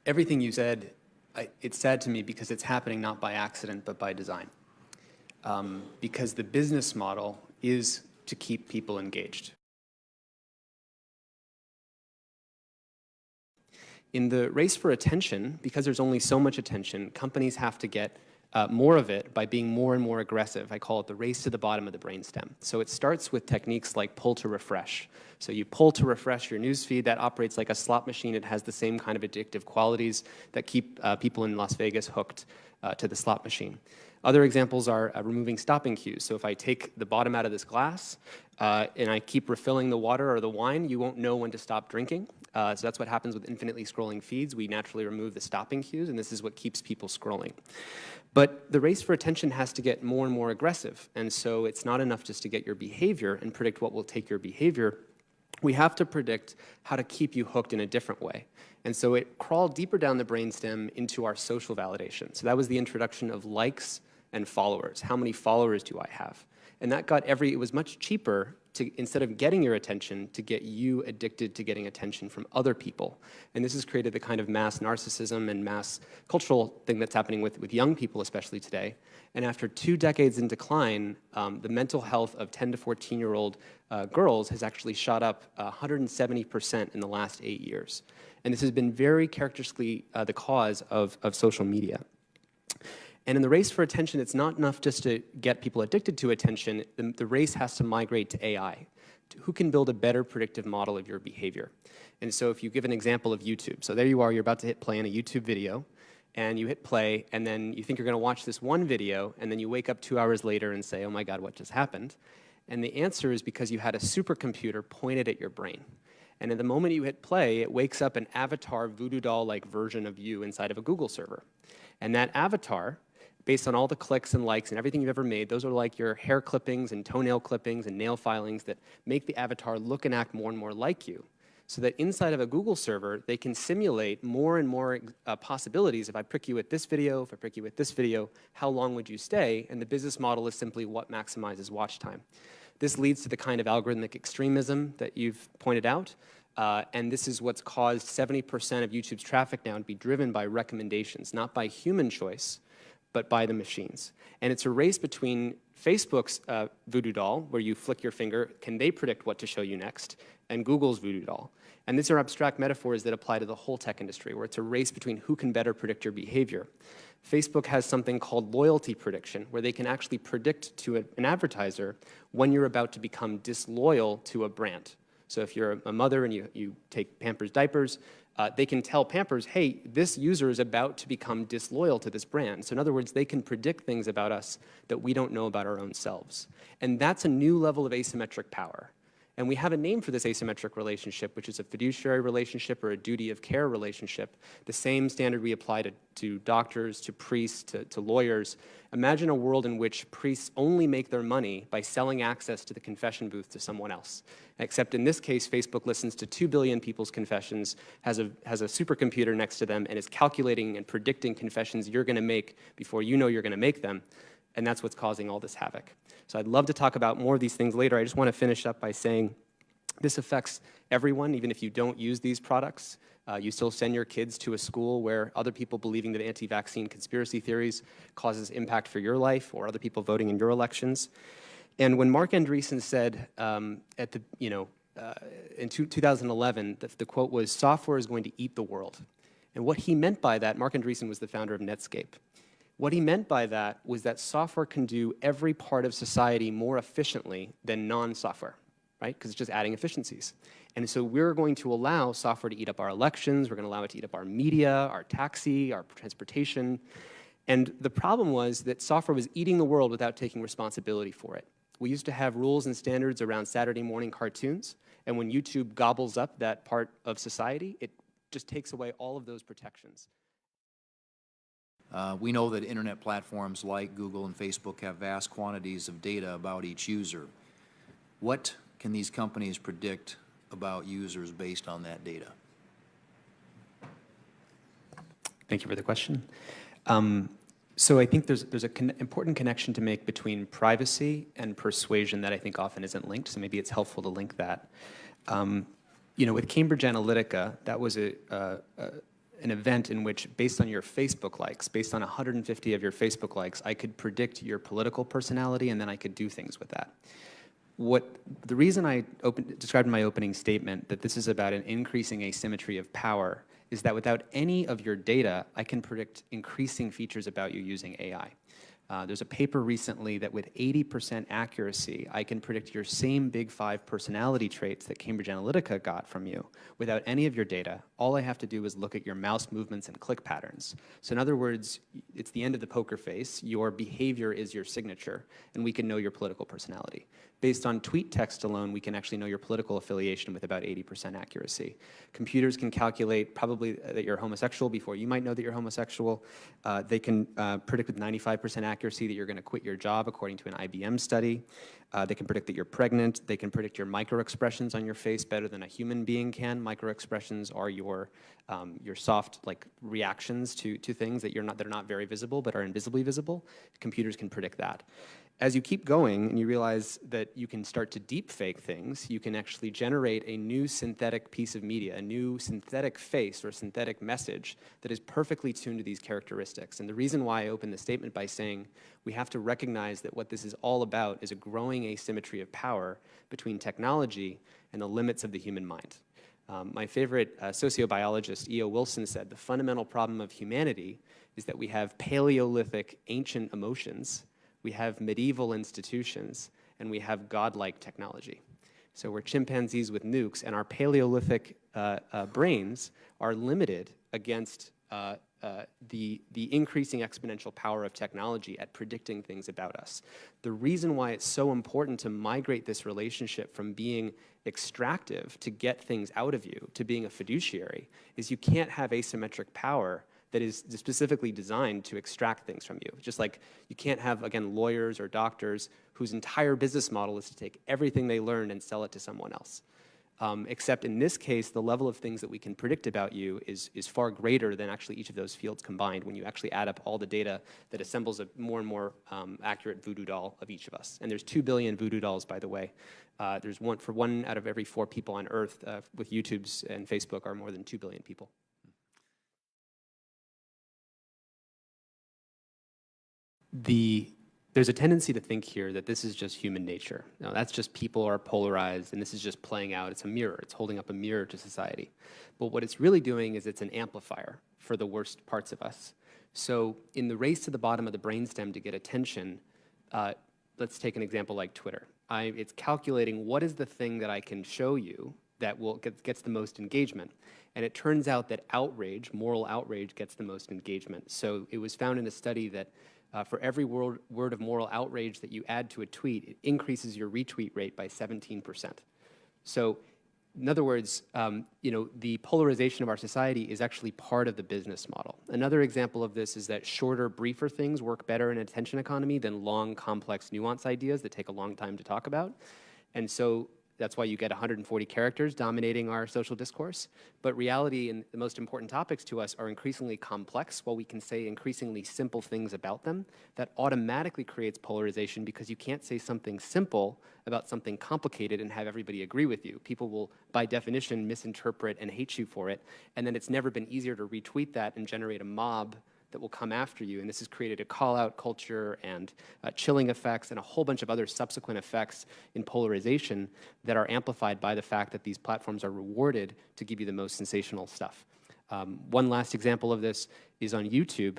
Everything you said, it's sad to me because it's happening not by accident, but by design. Because the business model is to keep people engaged. In the race for attention, because there's only so much attention, companies have to get more of it by being more and more aggressive. I call it the race to the bottom of the brainstem. So it starts with techniques like pull to refresh. So you pull to refresh your newsfeed. That operates like a slot machine. It has the same kind of addictive qualities that keep people in Las Vegas hooked to the slot machine. Other examples are removing stopping cues. So if I take the bottom out of this glass and I keep refilling the water or the wine, you won't know when to stop drinking. So that's what happens with infinitely scrolling feeds. We naturally remove the stopping cues, and this is what keeps people scrolling. But the race for attention has to get more and more aggressive. And so it's not enough just to get your behavior and predict what will take your behavior. We have to predict how to keep you hooked in a different way. And so it crawled deeper down the brainstem into our social validation. So that was the introduction of likes and followers. How many followers do I have? And that got it was much cheaper to, instead of getting your attention, to get you addicted to getting attention from other people. And this has created the kind of mass narcissism and mass cultural thing that's happening with young people, especially today. And after 2 decades in decline, the mental health of 10 to 14-year-old girls has actually shot up 170% in the last 8 years. And this has been very characteristically the cause of social media. And in the race for attention, it's not enough just to get people addicted to attention. The race has to migrate to AI. Who can build a better predictive model of your behavior? And so if you give an example of YouTube, so there you are, you're about to hit play on a YouTube video, and you hit play, and then you think you're going to watch this one video, and then you wake up 2 hours later and say, oh my God, what just happened? And the answer is because you had a supercomputer pointed at your brain. And at the moment you hit play, it wakes up an avatar voodoo doll-like version of you inside of a Google server. And that avatar, based on all the clicks and likes and everything you've ever made, those are like your hair clippings and toenail clippings and nail filings that make the avatar look and act more and more like you. So that inside of a Google server, they can simulate more and more possibilities. If I prick you with this video, if I prick you with this video, how long would you stay? And the business model is simply what maximizes watch time. This leads to the kind of algorithmic extremism that you've pointed out. And this is what's caused 70% of YouTube's traffic now to be driven by recommendations, not by human choice, but by the machines. And it's a race between Facebook's voodoo doll, where you flick your finger, can they predict what to show you next, and Google's voodoo doll. And these are abstract metaphors that apply to the whole tech industry, where it's a race between who can better predict your behavior. Facebook has something called loyalty prediction, where they can actually predict to an advertiser when you're about to become disloyal to a brand. So if you're a mother and you take Pampers diapers, they can tell Pampers, hey, this user is about to become disloyal to this brand. So in other words, they can predict things about us that we don't know about our own selves. And that's a new level of asymmetric power. And we have a name for this asymmetric relationship, which is a fiduciary relationship or a duty of care relationship. The same standard we apply to doctors, to priests, to lawyers. Imagine a world in which priests only make their money by selling access to the confession booth to someone else. Except in this case, Facebook listens to 2 billion people's confessions, has a supercomputer next to them, and is calculating and predicting confessions you're going to make before you know you're going to make them. And that's what's causing all this havoc. So I'd love to talk about more of these things later. I just want to finish up by saying this affects everyone, even if you don't use these products. You still send your kids to a school where other people believing that anti-vaccine conspiracy theories causes impact for your life, or other people voting in your elections. And when Mark Andreessen said in 2011, the quote was, software is going to eat the world. And what he meant by that, Mark Andreessen was the founder of Netscape. What he meant by that was that software can do every part of society more efficiently than non-software, right? Because it's just adding efficiencies. And so we're going to allow software to eat up our elections, we're going to allow it to eat up our media, our taxi, our transportation. And the problem was that software was eating the world without taking responsibility for it. We used to have rules and standards around Saturday morning cartoons, and when YouTube gobbles up that part of society, it just takes away all of those protections. We know that internet platforms like Google and Facebook have vast quantities of data about each user. What can these companies predict about users based on that data? Thank you for the question. So I think there's an important connection to make between privacy and persuasion that I think often isn't linked, so maybe it's helpful to link that. You know, with Cambridge Analytica, that was an event in which, based on your Facebook likes, based on 150 of your Facebook likes, I could predict your political personality, and then I could do things with that. The reason I described in my opening statement that this is about an increasing asymmetry of power is that without any of your data, I can predict increasing features about you using AI. There's a paper recently that with 80% accuracy, I can predict your same big 5 personality traits that Cambridge Analytica got from you without any of your data. All I have to do is look at your mouse movements and click patterns. So in other words, it's the end of the poker face. Your behavior is your signature, and we can know your political personality. Based on tweet text alone, we can actually know your political affiliation with about 80% accuracy. Computers can calculate probably that you're homosexual before you might know that you're homosexual. They can predict with 95% accuracy that you're going to quit your job, according to an IBM study. They can predict that you're pregnant. They can predict your microexpressions on your face better than a human being can. Microexpressions are your soft reactions to things that are not very visible but are invisibly visible. Computers can predict that. As you keep going and you realize that you can start to deep fake things, you can actually generate a new synthetic piece of media, a new synthetic face or synthetic message that is perfectly tuned to these characteristics. And the reason why I opened the statement by saying we have to recognize that what this is all about is a growing asymmetry of power between technology and the limits of the human mind. My favorite sociobiologist, E.O. Wilson, said the fundamental problem of humanity is that we have Paleolithic ancient emotions, we have medieval institutions, and we have godlike technology. So we're chimpanzees with nukes, and our Paleolithic brains are limited against the increasing exponential power of technology at predicting things about us. The reason why it's so important to migrate this relationship from being extractive to get things out of you to being a fiduciary is you can't have asymmetric power that is specifically designed to extract things from you. Just like you can't have, again, lawyers or doctors whose entire business model is to take everything they learned and sell it to someone else. Except in this case, the level of things that we can predict about you is far greater than actually each of those fields combined when you actually add up all the data that assembles a more and more accurate voodoo doll of each of us. And there's 2 billion voodoo dolls, by the way. There's one out of every 4 people on Earth with YouTube's and Facebook are more than 2 billion people. There's a tendency to think here that this is just human nature. No, that's just people are polarized, and this is just playing out. It's a mirror. It's holding up a mirror to society. But what it's really doing is it's an amplifier for the worst parts of us. So in the race to the bottom of the brainstem to get attention, let's take an example like Twitter. It's calculating what is the thing that I can show you that gets the most engagement. And it turns out that outrage, moral outrage, gets the most engagement. So it was found in a study that for every word of moral outrage that you add to a tweet, it increases your retweet rate by 17%. So in other words, the polarization of our society is actually part of the business model. Another example of this is that shorter, briefer things work better in an attention economy than long, complex, nuanced ideas that take a long time to talk about. And so that's why you get 140 characters dominating our social discourse. But reality and the most important topics to us are increasingly complex, while we can say increasingly simple things about them. That automatically creates polarization because you can't say something simple about something complicated and have everybody agree with you. People will, by definition, misinterpret and hate you for it. And then it's never been easier to retweet that and generate a mob that will come after you, and this has created a call-out culture and chilling effects and a whole bunch of other subsequent effects in polarization that are amplified by the fact that these platforms are rewarded to give you the most sensational stuff. One last example of this is on YouTube.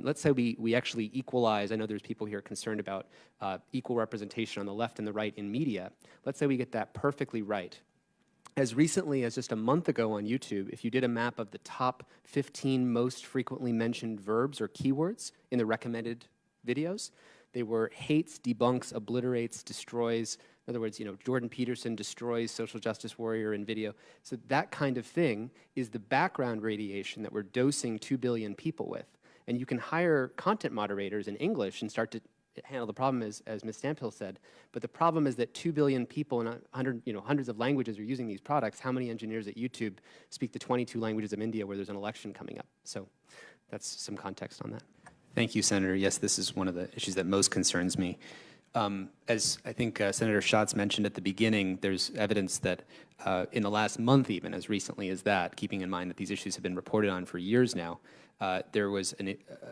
Let's say we actually equalize. I know there's people here concerned about equal representation on the left and the right in media. Let's say we get that perfectly right. As recently as just a month ago on YouTube, if you did a map of the top 15 most frequently mentioned verbs or keywords in the recommended videos, they were hates, debunks, obliterates, destroys. In other words, Jordan Peterson destroys social justice warrior in video. So that kind of thing is the background radiation that we're dosing 2 billion people with. And you can hire content moderators in English and start to handle the problem, as Ms. Stamphill said. But the problem is that 2 billion people in hundreds of languages are using these products. How many engineers at YouTube speak the 22 languages of India where there's an election coming up? So that's some context on that. Thank you, Senator. Yes, this is one of the issues that most concerns me. As I think Senator Schatz mentioned at the beginning, there's evidence that in the last month, even as recently as that, keeping in mind that these issues have been reported on for years now, there was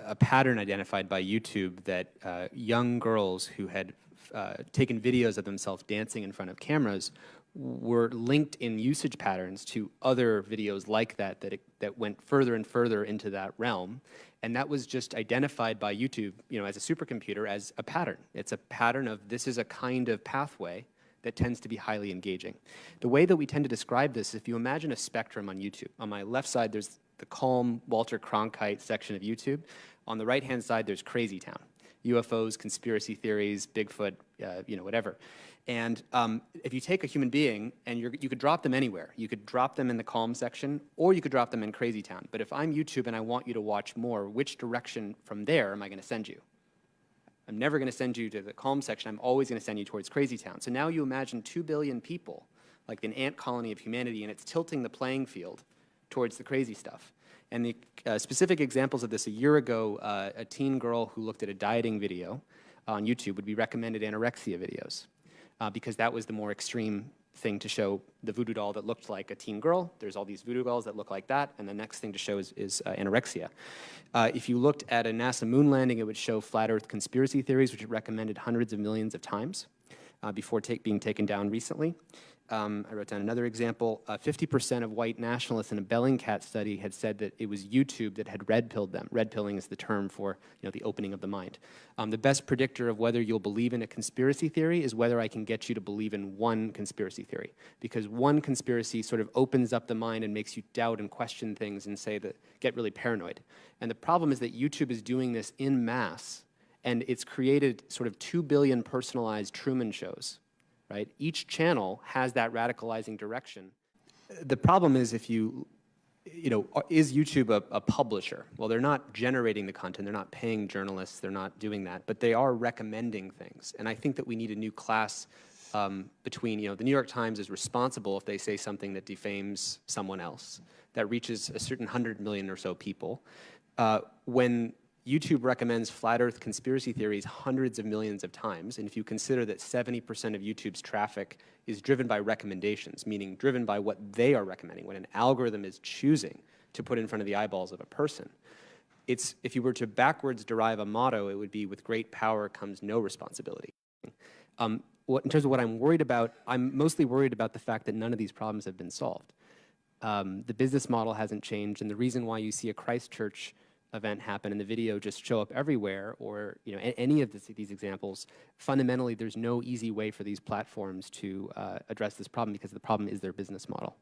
a pattern identified by YouTube that young girls who had taken videos of themselves dancing in front of cameras were linked in usage patterns to other videos like that that went further and further into that realm. And that was just identified by YouTube, as a supercomputer, as a pattern. It's a pattern of this is a kind of pathway that tends to be highly engaging. The way that we tend to describe this, if you imagine a spectrum on YouTube, on my left side there's the calm Walter Cronkite section of YouTube. On the right-hand side there's Crazy Town. UFOs, conspiracy theories, Bigfoot, whatever. And if you take a human being and you could drop them anywhere. You could drop them in the calm section, or you could drop them in Crazy Town. But if I'm YouTube and I want you to watch more, which direction from there am I going to send you? I'm never going to send you to the calm section. I'm always going to send you towards Crazy Town. So now you imagine 2 billion people, like an ant colony of humanity, and it's tilting the playing field towards the crazy stuff. And the specific examples of this, a year ago, a teen girl who looked at a dieting video on YouTube would be recommended anorexia videos because that was the more extreme thing to show the voodoo doll that looked like a teen girl. There's all these voodoo dolls that look like that, and the next thing to show is anorexia. If you looked at a NASA moon landing, it would show flat Earth conspiracy theories, which it recommended hundreds of millions of times before being taken down recently. I wrote down another example. 50% of white nationalists in a Bellingcat study had said that it was YouTube that had red-pilled them. Red pilling is the term for the opening of the mind. The best predictor of whether you'll believe in a conspiracy theory is whether I can get you to believe in one conspiracy theory. Because one conspiracy sort of opens up the mind and makes you doubt and question things and get really paranoid. And the problem is that YouTube is doing this in mass, and it's created sort of 2 billion personalized Truman shows. Right? Each channel has that radicalizing direction. The problem is is YouTube a publisher? Well, they're not generating the content, they're not paying journalists, they're not doing that, but they are recommending things. And I think that we need a new class between, the New York Times is responsible if they say something that defames someone else, that reaches a certain 100 million or so people. When YouTube recommends flat Earth conspiracy theories hundreds of millions of times, and if you consider that 70% of YouTube's traffic is driven by recommendations, meaning driven by what they are recommending, what an algorithm is choosing to put in front of the eyeballs of a person, if you were to backwards derive a motto, it would be, with great power comes no responsibility. In terms of what I'm worried about, I'm mostly worried about the fact that none of these problems have been solved. The business model hasn't changed, and the reason why you see a Christchurch event happen and the video just show up everywhere, or any of these examples, fundamentally there's no easy way for these platforms to address this problem, because the problem is their business model.